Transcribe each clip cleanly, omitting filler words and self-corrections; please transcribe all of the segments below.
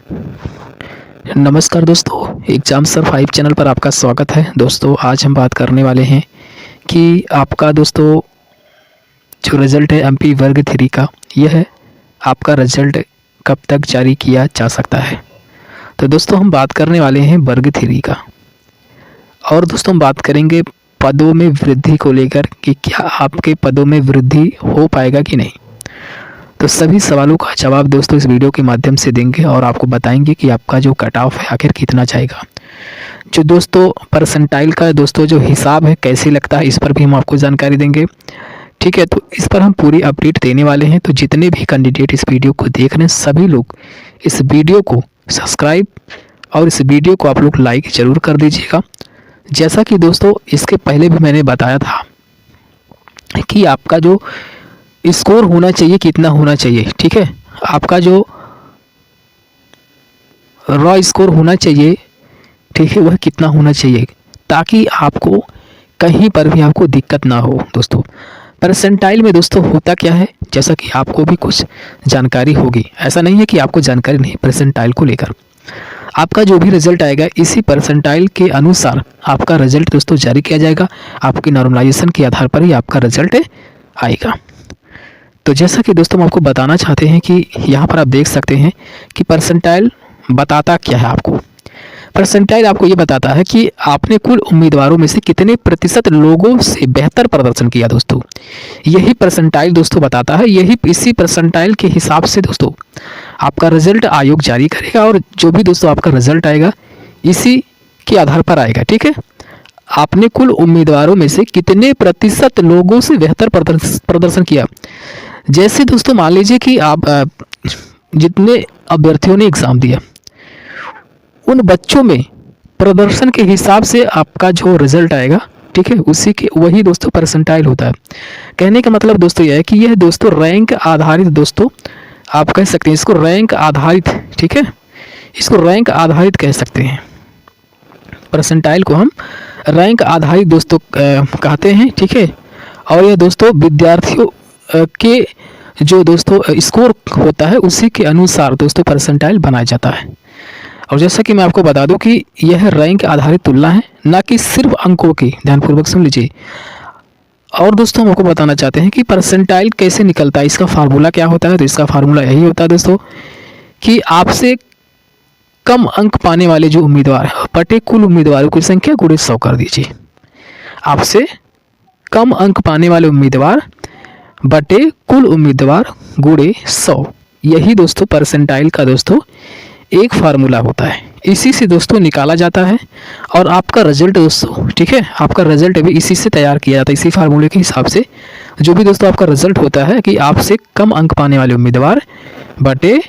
नमस्कार दोस्तों, exam sir 5 channel पर आपका स्वागत है। दोस्तों आज हम बात करने वाले हैं कि आपका दोस्तों जो रिज़ल्ट है एमपी वर्ग 3 का, यह है आपका रिज़ल्ट कब तक जारी किया जा सकता है। तो दोस्तों हम बात करने वाले हैं वर्ग 3 का, और दोस्तों हम बात करेंगे पदों में वृद्धि को लेकर कि क्या आपके पदों में वृद्धि हो पाएगा कि नहीं। तो सभी सवालों का जवाब दोस्तों इस वीडियो के माध्यम से देंगे और आपको बताएंगे कि आपका जो कट ऑफ है आखिर कितना जाएगा। जो दोस्तों परसेंटाइल का दोस्तों जो हिसाब है कैसे लगता है, इस पर भी हम आपको जानकारी देंगे। ठीक है, तो इस पर हम पूरी अपडेट देने वाले हैं। तो जितने भी कैंडिडेट इस वीडियो को देख रहे हैं सभी लोग इस वीडियो को सब्सक्राइब और इस वीडियो को आप लोग लाइक ज़रूर कर दीजिएगा। जैसा कि दोस्तों इसके पहले भी मैंने बताया था कि आपका जो स्कोर होना चाहिए कितना होना चाहिए। ठीक है, आपका जो रॉ स्कोर होना चाहिए, ठीक है, वह कितना होना चाहिए ताकि आपको कहीं पर भी आपको दिक्कत ना हो। दोस्तों परसेंटाइल में दोस्तों होता क्या है, जैसा कि आपको भी कुछ जानकारी होगी, ऐसा नहीं है कि आपको जानकारी नहीं। परसेंटाइल को लेकर आपका जो भी रिजल्ट आएगा इसी परसेंटाइल के अनुसार आपका रिजल्ट दोस्तों जारी किया जाएगा। आपके नॉर्मलाइजेशन के आधार पर ही आपका रिजल्ट आएगा। तो जैसा कि दोस्तों हम आपको बताना चाहते हैं कि यहाँ पर आप देख सकते हैं कि परसेंटाइल बताता क्या है आपको। परसेंटाइल आपको ये बताता है कि आपने कुल उम्मीदवारों में से कितने प्रतिशत लोगों से बेहतर प्रदर्शन किया। दोस्तों यही परसेंटाइल दोस्तों बताता है। इसी परसेंटाइल के हिसाब से दोस्तों आपका रिजल्ट आयोग जारी करेगा, और जो भी दोस्तों आपका रिजल्ट आएगा इसी के आधार पर आएगा। ठीक है, आपने कुल उम्मीदवारों में से कितने प्रतिशत लोगों से बेहतर प्रदर्शन किया। जैसे दोस्तों मान लीजिए कि आप जितने अभ्यर्थियों ने एग्ज़ाम दिया उन बच्चों में प्रदर्शन के हिसाब से आपका जो रिज़ल्ट आएगा, ठीक है, उसी के वही दोस्तों परसेंटाइल होता है। कहने का मतलब दोस्तों यह है कि यह दोस्तों रैंक आधारित, दोस्तों आप कह सकते हैं इसको रैंक आधारित। ठीक है, इसको रैंक आधारित कह सकते हैं। परसेंटाइल को हम रैंक आधारित दोस्तों कहते हैं। ठीक है, और यह दोस्तों विद्यार्थियों के जो दोस्तों स्कोर होता है उसी के अनुसार दोस्तों परसेंटाइल बनाया जाता है। और जैसा कि मैं आपको बता दूं कि यह रैंक आधारित तुलना है, ना कि सिर्फ अंकों की। ध्यानपूर्वक सुन लीजिए। और दोस्तों हम आपको बताना चाहते हैं कि परसेंटाइल कैसे निकलता है, इसका फार्मूला क्या होता है। तो इसका फार्मूला यही होता है दोस्तों कि आपसे कम अंक पाने वाले जो उम्मीदवार हैं बटे कुल उम्मीदवारों की संख्या गुणे 100 कर दीजिए। आपसे कम अंक पाने वाले उम्मीदवार बटे कुल उम्मीदवार गुणे 100, यही दोस्तों परसेंटाइल का दोस्तों एक फार्मूला होता है। इसी से दोस्तों निकाला जाता है और आपका रिजल्ट दोस्तों, ठीक है, आपका रिजल्ट भी इसी से तैयार किया जाता है। इसी फार्मूले के हिसाब से जो भी दोस्तों आपका रिजल्ट होता है कि आपसे कम अंक पाने वाले उम्मीदवार बटे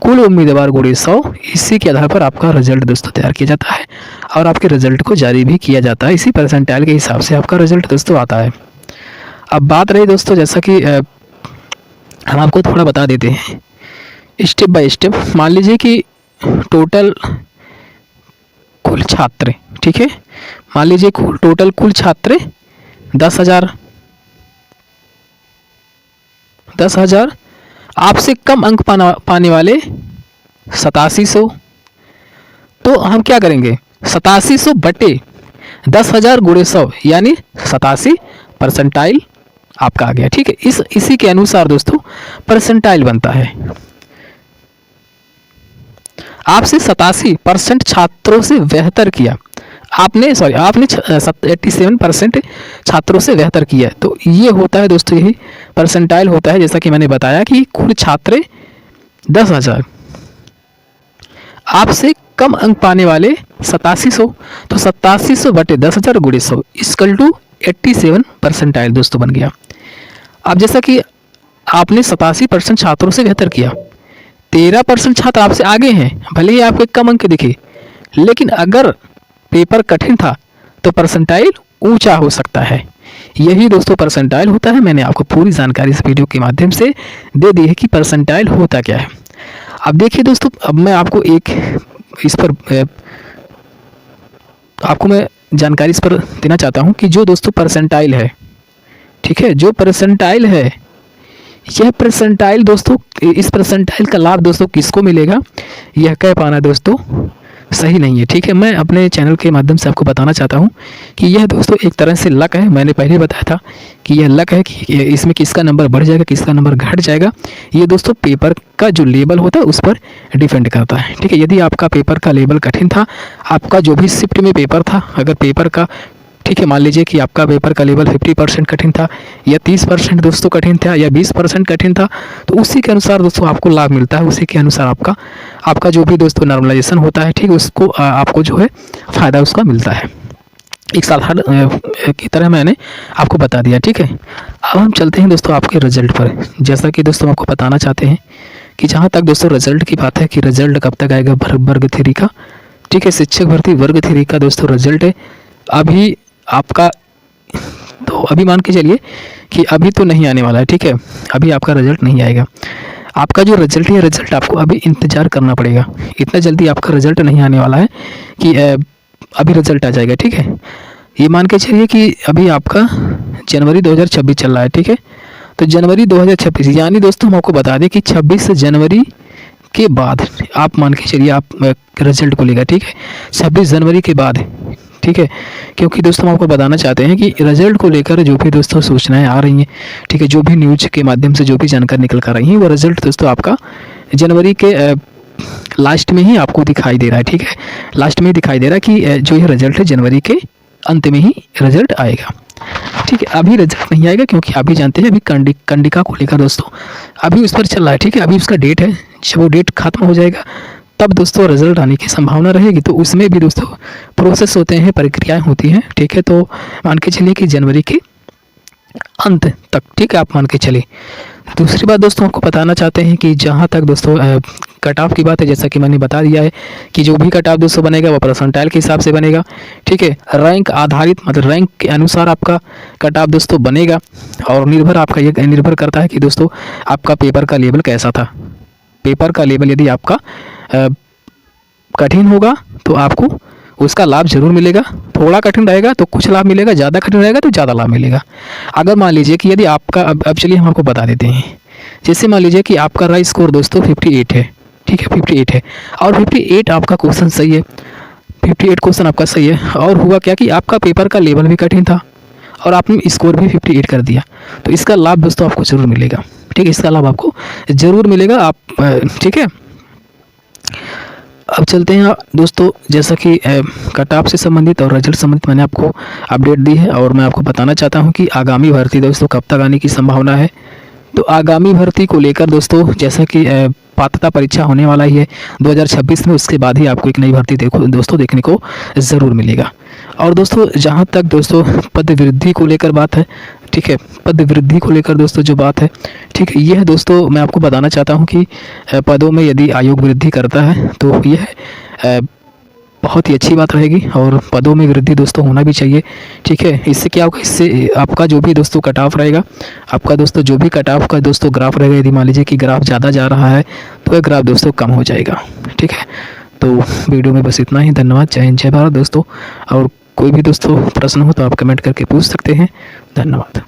कुल उम्मीदवार गुणे 100, इसी के आधार पर आपका रिजल्ट दोस्तों तैयार किया जाता है और आपके रिजल्ट को जारी भी किया जाता है। इसी परसेंटाइल के हिसाब से आपका रिजल्ट दोस्तों आता है। अब बात रही दोस्तों, जैसा कि हम आपको थोड़ा बता देते हैं स्टेप बाय स्टेप। मान लीजिए कि टोटल कुल छात्र, ठीक है, मान लीजिए टोटल कुल छात्र 10,000 आपसे कम अंक पाने वाले 8700। तो हम क्या करेंगे, 8700 बटे 10,000 गुणे 100 यानी 87 परसेंटाइल आपका आ गया। ठीक है, इसी के अनुसार दोस्तों परसेंटाइल बनता है। आपसे 87% छात्रों से बेहतर किया आपने 87% छात्रों से बेहतर किया। तो ये होता है दोस्तों, यही परसेंटाइल होता है। जैसा कि मैंने बताया कि कुल छात्र 10,000 आपसे कम अंक पाने वाले 8700, तो 8700 बटे 10,000 गुणे 100 इक्वल टू 87 परसेंटाइल दोस्तों बन गया। अब जैसा कि आपने 87% छात्रों से बेहतर किया, 13% छात्र आपसे आगे हैं, भले ही आपके कम अंक दिखे, लेकिन अगर पेपर कठिन था तो परसेंटाइल ऊंचा हो सकता है। यही दोस्तों परसेंटाइल होता है। मैंने आपको पूरी जानकारी इस वीडियो के माध्यम से दे दी है कि परसेंटाइल होता क्या है। अब देखिए दोस्तों, अब मैं आपको एक इस पर आपको मैं जानकारी इस पर देना चाहता हूं कि जो दोस्तों परसेंटाइल है, ठीक है, जो परसेंटाइल है यह परसेंटाइल दोस्तों, इस परसेंटाइल का लाभ दोस्तों किसको मिलेगा, यह कह पाना दोस्तों सही नहीं है। ठीक है, मैं अपने चैनल के माध्यम से आपको बताना चाहता हूं कि यह दोस्तों एक तरह से लक है। मैंने पहले बताया था कि यह लक है कि इसमें किसका नंबर बढ़ जाएगा, किसका नंबर घट जाएगा, ये दोस्तों पेपर का जो लेवल होता है उस पर डिपेंड करता है। ठीक है, यदि आपका पेपर का लेवल कठिन था, आपका जो भी शिफ्ट में पेपर था, अगर पेपर का ठीक है, मान लीजिए कि आपका पेपर का लेवल 50% कठिन था, या 30% दोस्तों कठिन था, या 20% कठिन था, तो उसी के अनुसार दोस्तों आपको लाभ मिलता है। उसी के अनुसार आपका जो भी दोस्तों नॉर्मलाइजेशन होता है, ठीक, उसको आपको जो है फ़ायदा उसका मिलता है। एक साधारण की तरह मैंने आपको बता दिया। ठीक है, अब हम चलते हैं दोस्तों आपके रिजल्ट पर। जैसा कि दोस्तों आपको बताना चाहते हैं कि जहाँ तक दोस्तों रिजल्ट की बात है कि रिजल्ट कब तक आएगा वर्ग 3 का। ठीक है, शिक्षक भर्ती वर्ग 3 का दोस्तों रिजल्ट है अभी आपका, तो अभी मान के चलिए कि अभी तो नहीं आने वाला है। ठीक है, अभी आपका रिजल्ट नहीं आएगा। आपका जो रिजल्ट है, रिजल्ट आपको अभी इंतज़ार करना पड़ेगा। इतना जल्दी आपका रिजल्ट नहीं आने वाला है कि अभी रिजल्ट आ जाएगा। ठीक है, ये मान के चलिए कि अभी आपका जनवरी 2026 चल रहा है। ठीक है, तो जनवरी 2026 यानी दोस्तों हम आपको बता दें कि 26 जनवरी के बाद आप मान के चलिए आप रिजल्ट को लेगा। ठीक है, 26 जनवरी के बाद। ठीक है, क्योंकि दोस्तों हम आपको बताना चाहते हैं कि रिजल्ट को लेकर जो भी दोस्तों सूचनाएं आ रही हैं, ठीक है, जो भी न्यूज के माध्यम से जो भी जानकारी निकल कर रही हैं, वो रिजल्ट दोस्तों आपका जनवरी के लास्ट में ही आपको दिखाई दे रहा है। ठीक है, लास्ट में ही दिखाई दे रहा है कि जो ये रिजल्ट है जनवरी के अंत में ही रिजल्ट आएगा। ठीक है, अभी रिजल्ट नहीं आएगा क्योंकि अभी जानते हैं अभी कंडिका को लेकर दोस्तों अभी उस पर चल रहा है। ठीक है, अभी उसका डेट है, जब वो डेट खत्म हो जाएगा तब दोस्तों रिजल्ट आने की संभावना रहेगी। तो उसमें भी दोस्तों प्रोसेस होते हैं, प्रक्रियाएं होती हैं। ठीक है, तो मान के चलिए कि जनवरी के अंत तक, ठीक है, आप मान के चलिए। दूसरी बात दोस्तों आपको बताना चाहते हैं कि जहाँ तक दोस्तों कट ऑफ की बात है, जैसा कि मैंने बता दिया है कि जो भी कट ऑफ दोस्तों बनेगा वो परसेंटाइल के हिसाब से बनेगा। ठीक है, रैंक आधारित मतलब रैंक के अनुसार आपका कट ऑफ दोस्तों बनेगा, और निर्भर आपका ये निर्भर करता है कि दोस्तों आपका पेपर का लेवल कैसा था। पेपर का लेवल यदि आपका कठिन होगा तो आपको उसका लाभ जरूर मिलेगा, थोड़ा कठिन रहेगा तो कुछ लाभ मिलेगा, ज़्यादा कठिन रहेगा तो ज़्यादा लाभ मिलेगा। अगर मान लीजिए कि यदि आपका अब चलिए हम आपको बता देते हैं, जैसे मान लीजिए कि आपका रहा स्कोर दोस्तों 58 है। ठीक है, 58 है और 58 आपका क्वेश्चन सही है, 58 क्वेश्चन आपका सही है, और हुआ क्या कि आपका पेपर का लेवल भी कठिन था और आपने स्कोर भी 58 कर दिया, तो इसका लाभ दोस्तों आपको ज़रूर मिलेगा। ठीक है, इसका लाभ आपको ज़रूर मिलेगा। आप ठीक है, अब चलते हैं दोस्तों, जैसा कि कट ऑफ से संबंधित और रिजल्ट संबंधित मैंने आपको अपडेट दी है, और मैं आपको बताना चाहता हूं कि आगामी भर्ती दोस्तों कब तक आने की संभावना है। तो आगामी भर्ती को लेकर दोस्तों जैसा कि पात्रता परीक्षा होने वाला ही है 2026 में, उसके बाद ही आपको एक नई भर्ती दोस्तों देखने को ज़रूर मिलेगा। और दोस्तों जहाँ तक दोस्तों पद वृद्धि को लेकर बात है, ठीक है, पद वृद्धि को लेकर दोस्तों जो बात है, ठीक है, यह दोस्तों मैं आपको बताना चाहता हूं कि पदों में यदि आयोग वृद्धि करता है तो यह बहुत ही अच्छी बात रहेगी, और पदों में वृद्धि दोस्तों होना भी चाहिए। ठीक है, इससे क्या होगा, इससे आपका जो भी दोस्तों कट ऑफ रहेगा, आपका दोस्तों जो भी कट ऑफ का दोस्तों ग्राफ रहेगा, यदि मान लीजिए कि ग्राफ ज़्यादा जा रहा है तो यह ग्राफ दोस्तों कम हो जाएगा। ठीक है, तो वीडियो में बस इतना ही। धन्यवाद, जय हिंद, जय भारत दोस्तों। और कोई भी दोस्तों प्रश्न हो तो आप कमेंट करके पूछ सकते हैं। धन्यवाद।